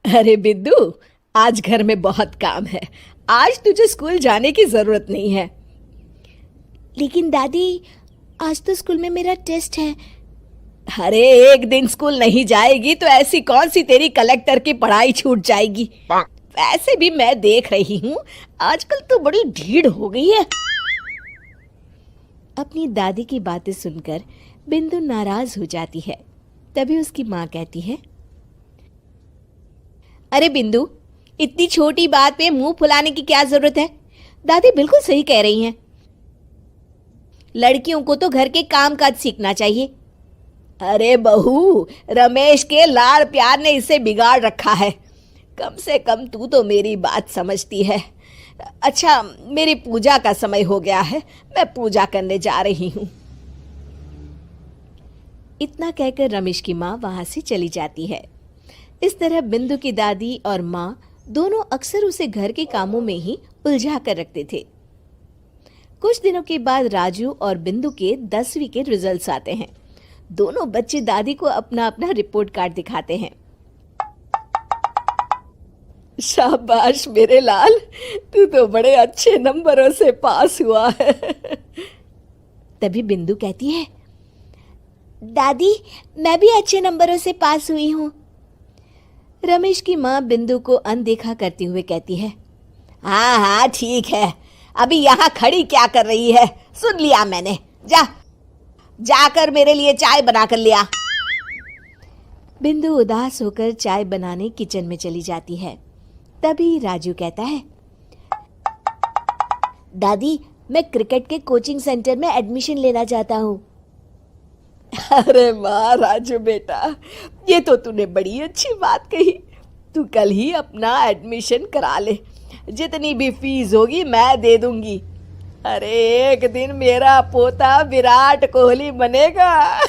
अरे बिद्दू, आज घर में बहुत काम है। आज तुझे स्कूल जाने की जरूरत नहीं है। लेकिन दादी, आज तो स्कूल में मेरा टेस्ट है। अरे एक दिन स्कूल नहीं जाएगी तो ऐसी कौन सी तेरी कलेक्टर की पढ़ाई छूट जाएगी। वैसे भी मैं देख रही हूँ आजकल तो बड़ी भीड़ हो गई है। अपनी दादी की बातें सुनकर बिंदु नाराज हो जाती है। तभी उसकी माँ कहती है, अरे बिंदु, इतनी छोटी बात पे मुंह फुलाने की क्या जरूरत है। दादी बिल्कुल सही कह रही हैं। लड़कियों को तो घर के काम काज सीखना चाहिए। अरे बहू, रमेश के लाड़ प्यार ने इसे बिगाड़ रखा है। कम से कम तू तो मेरी बात समझती है। अच्छा, मेरी पूजा का समय हो गया है, मैं पूजा करने जा रही हूँ। इतना कहकर रमेश की माँ वहां से चली जाती है। इस तरह बिंदु की दादी और माँ दोनों अक्सर उसे घर के कामों में ही उलझा कर रखते थे। कुछ दिनों के बाद राजू और बिंदु के 10वीं के रिजल्ट्स आते हैं। दोनों बच्चे दादी को अपना अपना रिपोर्ट कार्ड दिखाते हैं। शाबाश मेरे लाल, तू तो बड़े अच्छे नंबरों से पास हुआ है। तभी बिंदु कहती है, दादी, मैं भी अच्छे नंबरों से पास हुई हूँ। रमेश की माँ बिंदु को अनदेखा करते हुए कहती है, हाँ हाँ ठीक है, अभी यहाँ खड़ी क्या कर रही है, सुन लिया मैंने। जाकर मेरे लिए चाय बना कर लिया। बिंदु उदास होकर चाय बनाने किचन में चली जाती है। तभी राजू कहता है, दादी, मैं क्रिकेट के कोचिंग सेंटर में एडमिशन लेना चाहता हूँ। अरे वाह राजू बेटा, ये तो तूने बड़ी अच्छी बात कही। तू कल ही अपना एडमिशन करा ले, जितनी भी फीस होगी मैं दे दूंगी। अरे एक दिन मेरा पोता विराट कोहली बनेगा।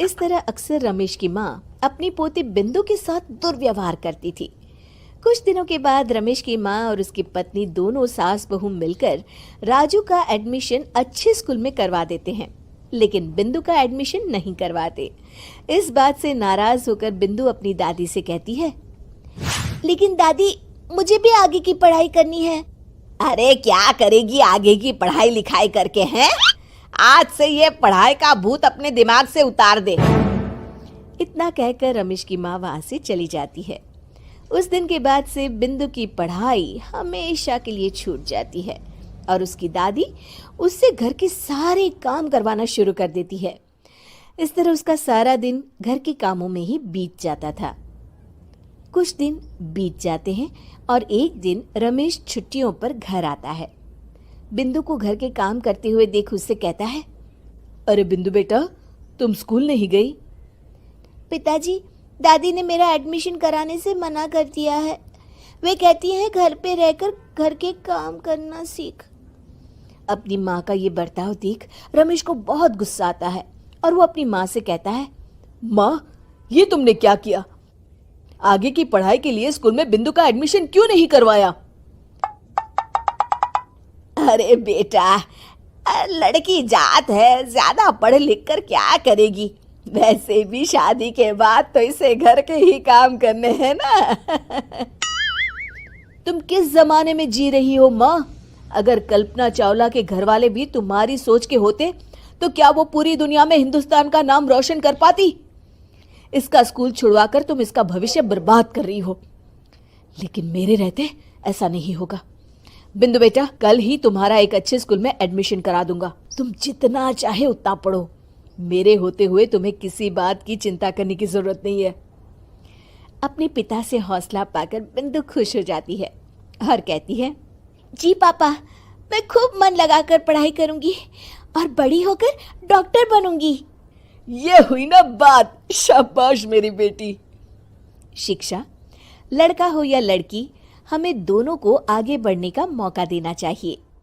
इस तरह अक्सर रमेश की माँ अपनी पोती बिंदु के साथ दुर्व्यवहार करती थी। कुछ दिनों के बाद रमेश की माँ और उसकी पत्नी दोनों सास बहू मिलकर राजू का एडमिशन अच्छे स्कूल में करवा देते हैं, लेकिन बिंदु का एडमिशन नहीं करवाते। इस बात से नाराज होकर बिंदु अपनी दादी से कहती है, लेकिन दादी, मुझे भी आगे की पढ़ाई करनी है। अरे क्या करेगी आगे की पढ़ाई लिखाई करके हैं? आज से ये पढ़ाई का भूत अपने दिमाग से उतार दे। इतना कहकर रमेश की माँ वहां से चली जाती है। उस दिन के बाद से बिंदु की पढ़ाई हमेशा के लिए छूट जाती है और उसकी दादी उससे घर के सारे काम करवाना शुरू कर देती है। इस तरह उसका सारा दिन घर के कामों में ही बीत जाता था। कुछ दिन बीत जाते हैं और एक दिन रमेश छुट्टियों पर घर आता है। बिंदु को घर के काम करते हुए देख उससे कहता है, अरे बिंदु बेटा, तुम स्कूल नहीं गई? पिताजी, दादी ने मेरा एडमिशन कराने से मना कर दिया है। वे कहती हैं घर पे रहकर घर के काम करना सीख। अपनी माँ का ये बर्ताव देख रमेश को बहुत गुस्सा आता है और वो अपनी माँ से कहता है, माँ, ये तुमने क्या किया? आगे की पढ़ाई के लिए स्कूल में बिंदु का एडमिशन क्यों नहीं करवाया? अरे बेटा, लड़की जात है, ज्यादा पढ़ लिख कर क्या करेगी? वैसे भी शादी के बाद तो इसे घर के ही काम करने हैं ना। तुम किस जमाने में जी रही हो माँ? अगर कल्पना चावला के घर वाले भी तुम्हारी सोच के होते तो क्या वो पूरी दुनिया में हिंदुस्तान का नाम रोशन कर पाती? इसका स्कूल छुड़वाकर तुम इसका भविष्य बर्बाद कर रही हो, लेकिन मेरे रहते ऐसा नहीं होगा। बिंदु बेटा, कल ही तुम्हारा एक अच्छे स्कूल में एडमिशन करा दूंगा। तुम जितना चाहे उतना पढ़ो। मेरे होते हुए तुम्हें किसी बात की चिंता करने की जरूरत नहीं है। अपने पिता से हौसला पाकर बिंदु खुश हो जाती है और कहती है, जी पापा, मैं खूब मन लगाकर पढ़ाई करूंगी और बड़ी होकर डॉक्टर बनूंगी। ये हुई ना बात, शाबाश मेरी बेटी। शिक्षा, लड़का हो या लड़की, हमें दोनों को आगे बढ़ने का मौका देना चाहिए।